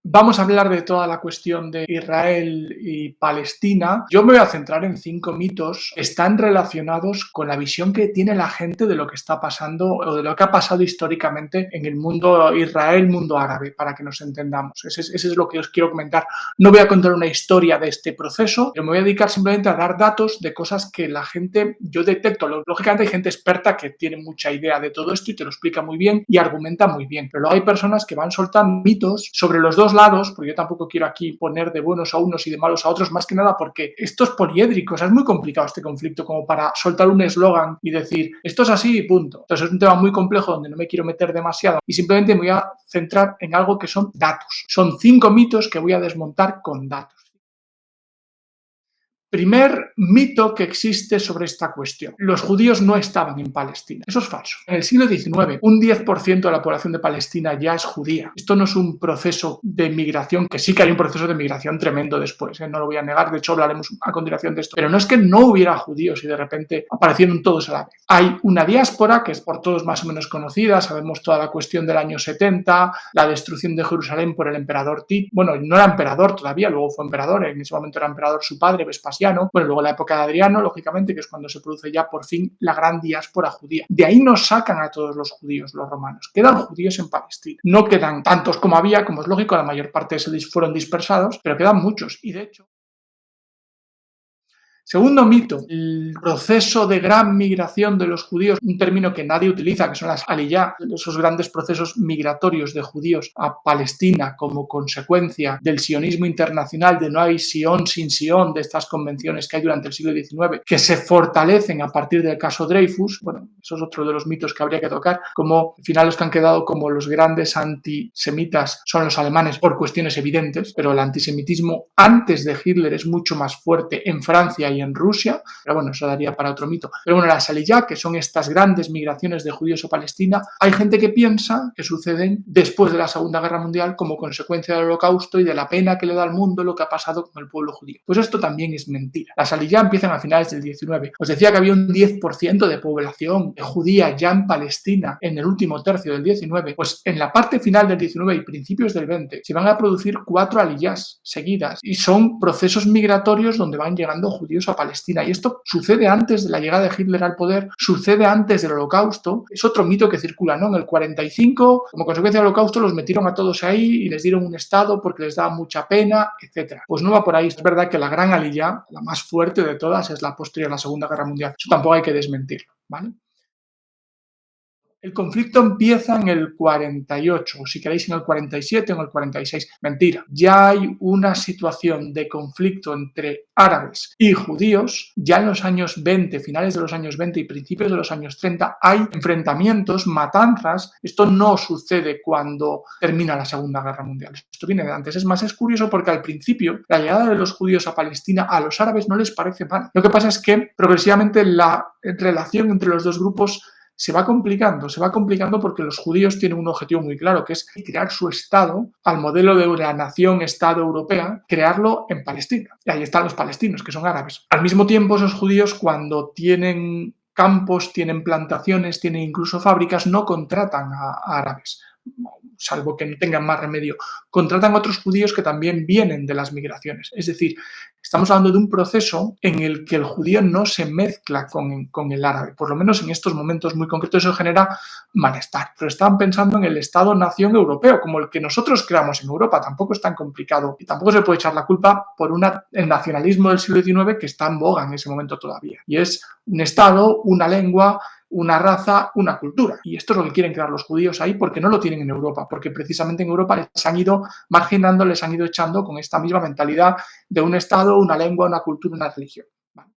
Vamos a hablar de toda la cuestión de Israel y Palestina. Yo me voy a centrar en 5 mitos que están relacionados con la visión que tiene la gente de lo que está pasando o de lo que ha pasado históricamente en el mundo Israel, mundo árabe, para que nos entendamos. Ese es lo que os quiero comentar. No voy a contar una historia de este proceso, pero me voy a dedicar simplemente a dar datos de cosas que la gente, yo detecto. Lógicamente hay gente experta que tiene mucha idea de todo esto y te lo explica muy bien y argumenta muy bien, pero luego hay personas que van soltando mitos sobre los dos lados, porque yo tampoco quiero aquí poner de buenos a unos y de malos a otros, más que nada porque esto es poliédrico, o sea, es muy complicado este conflicto como para soltar un eslogan y decir esto es así y punto. Entonces es un tema muy complejo donde no me quiero meter demasiado y simplemente me voy a centrar en algo que son datos. Son 5 mitos que voy a desmontar con datos. Primer mito que existe sobre esta cuestión. Los judíos no estaban en Palestina. Eso es falso. En el siglo XIX, un 10% de la población de Palestina ya es judía. Esto no es un proceso de migración, que sí que hay un proceso de migración tremendo después, no lo voy a negar, de hecho hablaremos a continuación de esto, pero no es que no hubiera judíos y de repente aparecieron todos a la vez. Hay una diáspora que es por todos más o menos conocida, sabemos toda la cuestión del año 70, la destrucción de Jerusalén por el emperador Tito. Bueno, no era emperador todavía, luego fue emperador, en ese momento era emperador su padre, Vespasiano. Bueno, luego la época de Adriano, lógicamente, que es cuando se produce ya por fin la gran diáspora judía. De ahí nos sacan a todos los judíos, los romanos. Quedan judíos en Palestina. No quedan tantos como había, como es lógico, la mayor parte se fueron dispersados, pero quedan muchos. Y de hecho, segundo mito, el proceso de gran migración de los judíos, un término que nadie utiliza, que son las aliyá, esos grandes procesos migratorios de judíos a Palestina como consecuencia del sionismo internacional, de no hay Sion sin Sion, de estas convenciones que hay durante el siglo XIX, que se fortalecen a partir del caso Dreyfus. Bueno, eso es otro de los mitos que habría que tocar, como al final los que han quedado como los grandes antisemitas son los alemanes por cuestiones evidentes, pero el antisemitismo antes de Hitler es mucho más fuerte en Francia y en Rusia, pero bueno, eso daría para otro mito. Pero bueno, las aliyá, que son estas grandes migraciones de judíos a Palestina, hay gente que piensa que suceden después de la Segunda Guerra Mundial como consecuencia del Holocausto y de la pena que le da al mundo lo que ha pasado con el pueblo judío. Pues esto también es mentira. Las aliyá empiezan a finales del 19. Os decía que había un 10% de población judía ya en Palestina en el último tercio del 19. Pues en la parte final del 19 y principios del 20 se van a producir 4 aliyás seguidas y son procesos migratorios donde van llegando judíos a Palestina. Y esto sucede antes de la llegada de Hitler al poder, sucede antes del Holocausto. Es otro mito que circula, ¿no? En el 45, como consecuencia del Holocausto, los metieron a todos ahí y les dieron un estado porque les daba mucha pena, etc. Pues no va por ahí. Es verdad que la gran aliyá, la más fuerte de todas, es la posterior a la Segunda Guerra Mundial. Eso tampoco hay que desmentirlo, ¿vale? El conflicto empieza en el 48, o si queréis en el 47 o en el 46. Mentira, ya hay una situación de conflicto entre árabes y judíos. Ya en los años 20, finales de los años 20 y principios de los años 30, hay enfrentamientos, matanzas. Esto no sucede cuando termina la Segunda Guerra Mundial. Esto viene de antes. Es más, es curioso porque al principio la llegada de los judíos a Palestina a los árabes no les parece mal. Lo que pasa es que progresivamente la relación entre los dos grupos se va complicando porque los judíos tienen un objetivo muy claro, que es crear su Estado al modelo de la nación-Estado europea, crearlo en Palestina. Y ahí están los palestinos, que son árabes. Al mismo tiempo, esos judíos, cuando tienen campos, tienen plantaciones, tienen incluso fábricas, no contratan a árabes, salvo que no tengan más remedio. Contratan a otros judíos que también vienen de las migraciones. Es decir, estamos hablando de un proceso en el que el judío no se mezcla con el árabe. Por lo menos en estos momentos muy concretos eso genera malestar. Pero estaban pensando en el Estado-nación europeo, como el que nosotros creamos en Europa. Tampoco es tan complicado y tampoco se puede echar la culpa por el nacionalismo del siglo XIX que está en boga en ese momento todavía. Y es un Estado, una lengua, una raza, una cultura. Y esto es lo que quieren crear los judíos ahí porque no lo tienen en Europa, porque precisamente en Europa les han ido marginando, les han ido echando con esta misma mentalidad de un Estado, una lengua, una cultura, una religión. ¿Vale?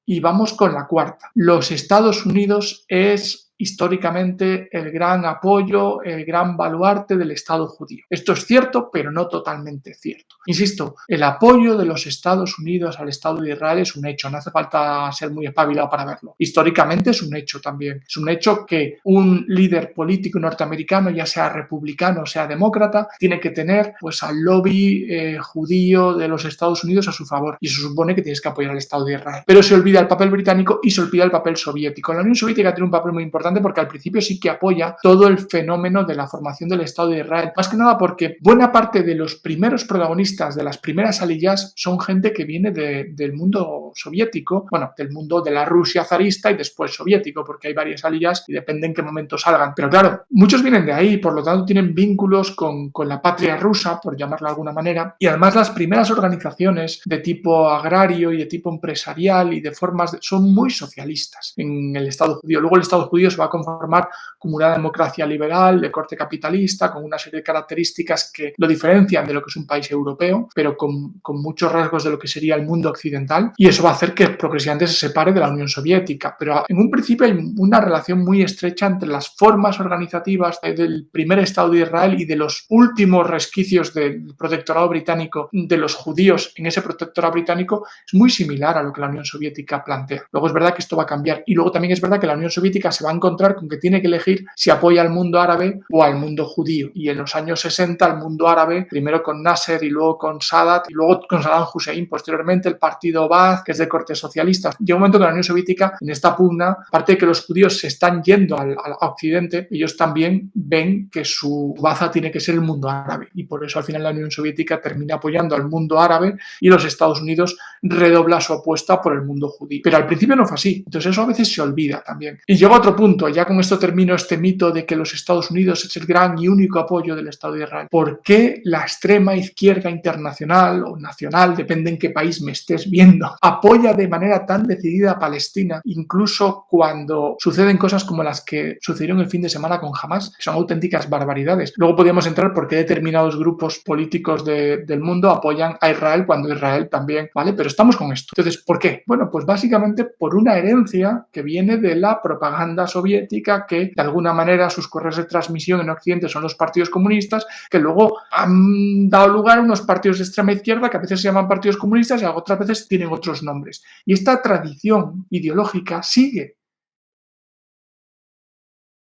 Y vamos con la cuarta. Los Estados Unidos es históricamente el gran apoyo, el gran baluarte del Estado judío. Esto es cierto, pero no totalmente cierto. Insisto, el apoyo de los Estados Unidos al Estado de Israel es un hecho, no hace falta ser muy espabilado para verlo. Históricamente es un hecho también. Es un hecho que un líder político norteamericano, ya sea republicano o sea demócrata, tiene que tener pues al lobby judío de los Estados Unidos a su favor. Y eso supone que tienes que apoyar al Estado de Israel. Pero se olvida el papel británico y se olvida el papel soviético. La Unión Soviética tiene un papel muy importante importante porque al principio sí que apoya todo el fenómeno de la formación del Estado de Israel. Más que nada porque buena parte de los primeros protagonistas de las primeras aliyás son gente que viene del mundo soviético, bueno, del mundo de la Rusia zarista y después soviético, porque hay varias aliyás y depende en qué momento salgan. Pero claro, muchos vienen de ahí, por lo tanto tienen vínculos con la patria rusa, por llamarlo de alguna manera, y además las primeras organizaciones de tipo agrario y de tipo empresarial y de formas son muy socialistas en el Estado judío. Luego el Estado judío se va a conformar como una democracia liberal de corte capitalista, con una serie de características que lo diferencian de lo que es un país europeo, pero con muchos rasgos de lo que sería el mundo occidental, y eso va a hacer que progresivamente se separe de la Unión Soviética. Pero en un principio hay una relación muy estrecha entre las formas organizativas del primer Estado de Israel y de los últimos resquicios del protectorado británico de los judíos en ese protectorado británico. Es muy similar a lo que la Unión Soviética plantea. Luego es verdad que esto va a cambiar, y luego también es verdad que la Unión Soviética se va a encontrar con que tiene que elegir si apoya al mundo árabe o al mundo judío, y en los años 60 el mundo árabe, primero con Nasser y luego con Sadat y luego con Saddam Hussein, posteriormente el partido Baath, que es de corte socialista. Llega un momento que la Unión Soviética, en esta pugna, aparte de que los judíos se están yendo al occidente, ellos también ven que su baza tiene que ser el mundo árabe, y por eso al final la Unión Soviética termina apoyando al mundo árabe y los Estados Unidos redobla su apuesta por el mundo judío. Pero al principio no fue así, entonces eso a veces se olvida también. Y llega otro punto, ya con esto termino este mito de que los Estados Unidos es el gran y único apoyo del Estado de Israel. ¿Por qué la extrema izquierda internacional o nacional, depende en qué país me estés viendo, apoya de manera tan decidida a Palestina, incluso cuando suceden cosas como las que sucedieron el fin de semana con Hamas, que son auténticas barbaridades? Luego podríamos entrar por qué determinados grupos políticos del mundo apoyan a Israel cuando Israel también, ¿vale? Pero estamos con esto. Entonces, ¿por qué? Bueno, pues básicamente por una herencia que viene de la propaganda soviética, que de alguna manera sus correos de transmisión en Occidente son los partidos comunistas, que luego han dado lugar a unos partidos de extrema izquierda que a veces se llaman partidos comunistas y otras veces tienen otros nombres. Y esta tradición ideológica sigue.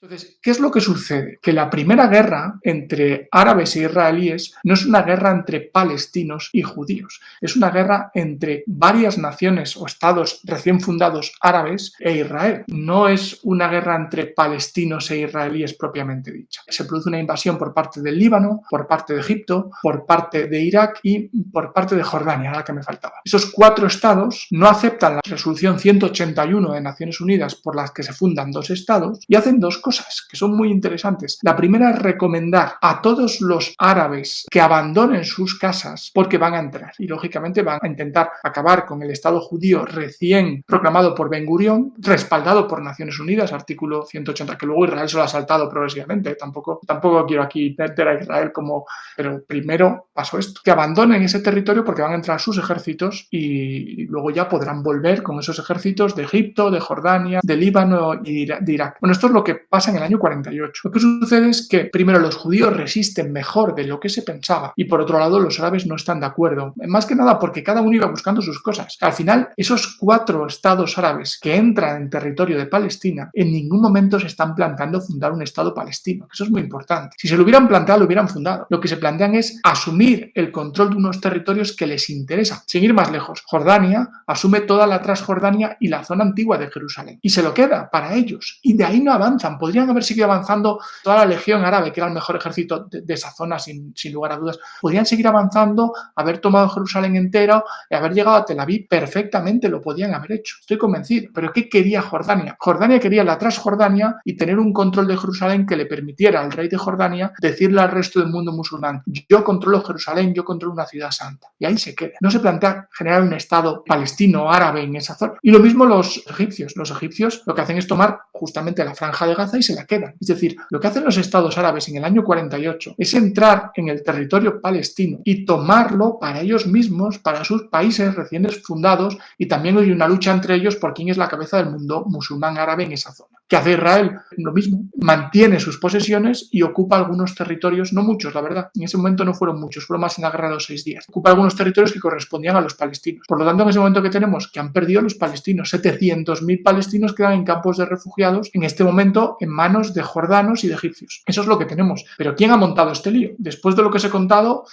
Entonces, ¿qué es lo que sucede? Que la primera guerra entre árabes e israelíes no es una guerra entre palestinos y judíos, es una guerra entre varias naciones o estados recién fundados árabes e Israel. No es una guerra entre palestinos e israelíes propiamente dicha. Se produce una invasión por parte del Líbano, por parte de Egipto, por parte de Irak y por parte de Jordania, la que me faltaba. Esos cuatro estados no aceptan la resolución 181 de Naciones Unidas por las que se fundan dos estados y hacen dos cosas que son muy interesantes. La primera es recomendar a todos los árabes que abandonen sus casas porque van a entrar y lógicamente van a intentar acabar con el Estado judío recién proclamado por Ben Gurión, respaldado por Naciones Unidas, artículo 180, que luego Israel se lo ha saltado progresivamente. Tampoco quiero aquí meter a Israel como... Pero primero pasó esto, que abandonen ese territorio porque van a entrar sus ejércitos y luego ya podrán volver con esos ejércitos de Egipto, de Jordania, de Líbano y de Irak. Bueno, esto es lo que pasa en el año 48. Lo que sucede es que primero los judíos resisten mejor de lo que se pensaba y por otro lado los árabes no están de acuerdo. Más que nada porque cada uno iba buscando sus cosas. Al final, esos cuatro estados árabes que entran en territorio de Palestina en ningún momento se están planteando fundar un estado palestino. Eso es muy importante. Si se lo hubieran planteado, lo hubieran fundado. Lo que se plantean es asumir el control de unos territorios que les interesa. Sin ir más lejos, Jordania asume toda la Transjordania y la zona antigua de Jerusalén y se lo queda para ellos y de ahí no avanzan. Podrían haber seguido avanzando toda la legión árabe, que era el mejor ejército de esa zona, sin lugar a dudas. Podrían seguir avanzando, haber tomado Jerusalén entero, haber llegado a Tel Aviv perfectamente, lo podían haber hecho. Estoy convencido. ¿Pero qué quería Jordania? Jordania quería la Transjordania y tener un control de Jerusalén que le permitiera al rey de Jordania decirle al resto del mundo musulmán: yo controlo Jerusalén, yo controlo una ciudad santa. Y ahí se queda. No se plantea generar un estado palestino árabe en esa zona. Y lo mismo los egipcios. Los egipcios lo que hacen es tomar justamente la franja de Gaza y se la quedan. Es decir, lo que hacen los estados árabes en el año 48 es entrar en el territorio palestino y tomarlo para ellos mismos, para sus países recién fundados, y también hay una lucha entre ellos por quién es la cabeza del mundo musulmán árabe en esa zona. ¿Qué hace Israel? Lo mismo. Mantiene sus posesiones y ocupa algunos territorios, no muchos, la verdad. En ese momento no fueron muchos, fueron más en la guerra de los 6 días. Ocupa algunos territorios que correspondían a los palestinos. Por lo tanto, en ese momento que tenemos que han perdido los palestinos, 700.000 palestinos quedan en campos de refugiados en este momento en manos de jordanos y de egipcios. Eso es lo que tenemos. Pero ¿quién ha montado este lío? Después de lo que os he contado,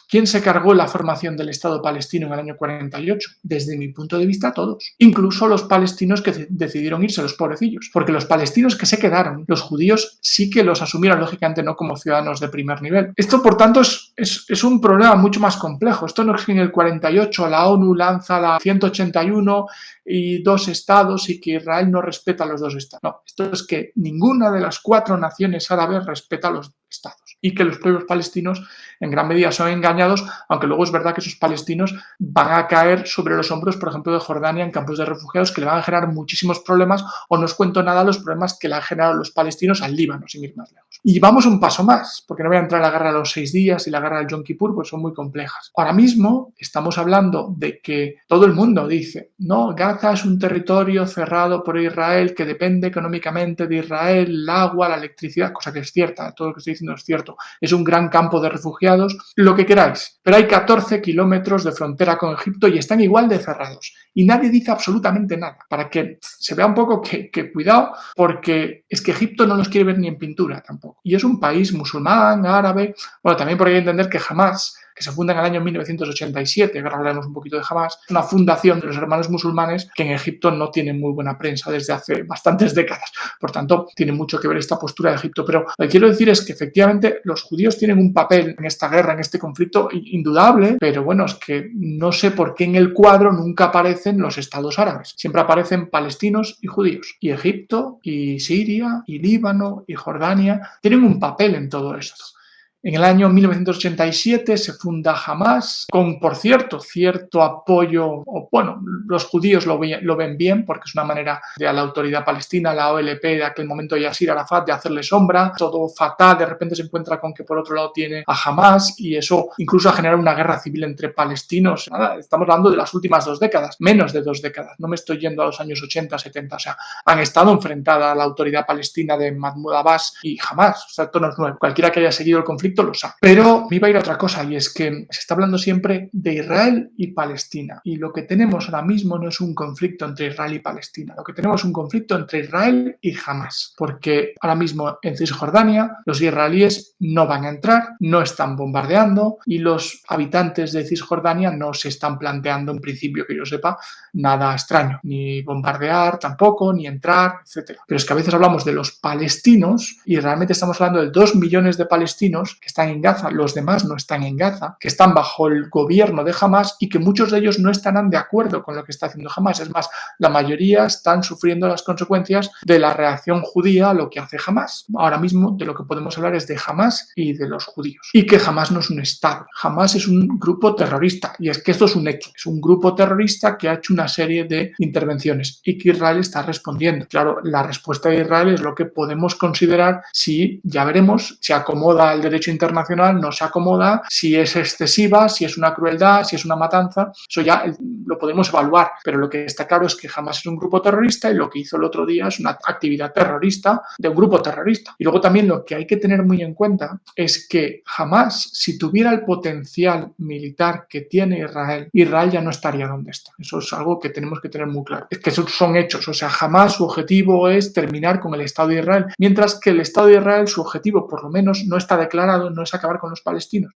¿Quién se cargó la formación del Estado palestino en el año 48? Desde mi punto de vista, todos. Incluso los palestinos que decidieron irse, los pobrecillos. Porque los palestinos que se quedaron, los judíos sí que los asumieron, lógicamente no como ciudadanos de primer nivel. Esto, por tanto, es un problema mucho más complejo. Esto no es que en el 48 la ONU lanza la 181 y 2 estados y que Israel no respeta los 2 estados. No, esto es que ninguna de las 4 naciones árabes respeta los estados y que los pueblos palestinos en gran medida son engañados, aunque luego es verdad que esos palestinos van a caer sobre los hombros, por ejemplo, de Jordania en campos de refugiados que le van a generar muchísimos problemas, o no os cuento nada los problemas que le han generado los palestinos al Líbano, sin ir más lejos. Y vamos un paso más, porque no voy a entrar en la guerra de los 6 días y la guerra del Yom Kippur, pues son muy complejas. Ahora mismo estamos hablando de que todo el mundo dice, no, Gaza es un territorio cerrado por Israel que depende económicamente de Israel, el agua, la electricidad, cosa que es cierta, todo lo que estoy diciendo es cierto. Es un gran campo de refugiados, lo que queráis, pero hay 14 kilómetros de frontera con Egipto y están igual de cerrados. Y nadie dice absolutamente nada, para que se vea un poco que cuidado, porque es que Egipto no los quiere ver ni en pintura tampoco. Y es un país musulmán, árabe, bueno, también porque hay que entender que Hamás, que se funda en el año 1987, ahora hablaremos un poquito de Hamás, una fundación de los hermanos musulmanes que en Egipto no tiene muy buena prensa desde hace bastantes décadas. Por tanto, tiene mucho que ver esta postura de Egipto. Pero lo que quiero decir es que efectivamente los judíos tienen un papel en esta guerra, en este conflicto, indudable, pero bueno, es que no sé por qué en el cuadro nunca aparecen los estados árabes. Siempre aparecen palestinos y judíos. Y Egipto, y Siria, y Líbano, y Jordania tienen un papel en todo esto. En el año 1987 se funda Hamás, con, por cierto, cierto apoyo, o bueno, los judíos lo ven bien, porque es una manera de a la autoridad palestina, la OLP de aquel momento Yasir Arafat, de hacerle sombra. Todo Fatah de repente se encuentra con que por otro lado tiene a Hamás, y eso incluso ha generado una guerra civil entre palestinos. Nada, estamos hablando de las últimas 2 décadas, menos de 2 décadas, no me estoy yendo a los años 80, 70, o sea, han estado enfrentadas la autoridad palestina de Mahmoud Abbas y Hamás, o sea, esto no es nuevo. Cualquiera que haya seguido el conflicto lo sabe. Pero me iba a ir a otra cosa, y es que se está hablando siempre de Israel y Palestina, y lo que tenemos ahora mismo no es un conflicto entre Israel y Palestina, lo que tenemos es un conflicto entre Israel y Hamás, porque ahora mismo en Cisjordania los israelíes no van a entrar, no están bombardeando, y los habitantes de Cisjordania no se están planteando, en principio que yo sepa, nada extraño, ni bombardear tampoco, ni entrar, etc. Pero es que a veces hablamos de los palestinos y realmente estamos hablando de 2 millones de palestinos que están en Gaza, los demás no están en Gaza, que están bajo el gobierno de Hamás y que muchos de ellos no estarán de acuerdo con lo que está haciendo Hamás. Es más, la mayoría están sufriendo las consecuencias de la reacción judía a lo que hace Hamás. Ahora mismo de lo que podemos hablar es de Hamás y de los judíos. Y que Hamás no es un Estado, Hamás es un grupo terrorista, y es que esto es un hecho, es un grupo terrorista que ha hecho una serie de intervenciones y que Israel está respondiendo. Claro, la respuesta de Israel es lo que podemos considerar si, ya veremos, se acomoda al derecho internacional, no se acomoda, si es excesiva, si es una crueldad, si es una matanza, eso ya lo podemos evaluar, pero lo que está claro es que Hamás es un grupo terrorista y lo que hizo el otro día es una actividad terrorista de un grupo terrorista. Y luego también lo que hay que tener muy en cuenta es que Hamás, si tuviera el potencial militar que tiene Israel, Israel ya no estaría donde está. Eso es algo que tenemos que tener muy claro. Es que esos son hechos, o sea, Hamás su objetivo es terminar con el Estado de Israel, mientras que el Estado de Israel, su objetivo por lo menos no está declarado, no es acabar con los palestinos.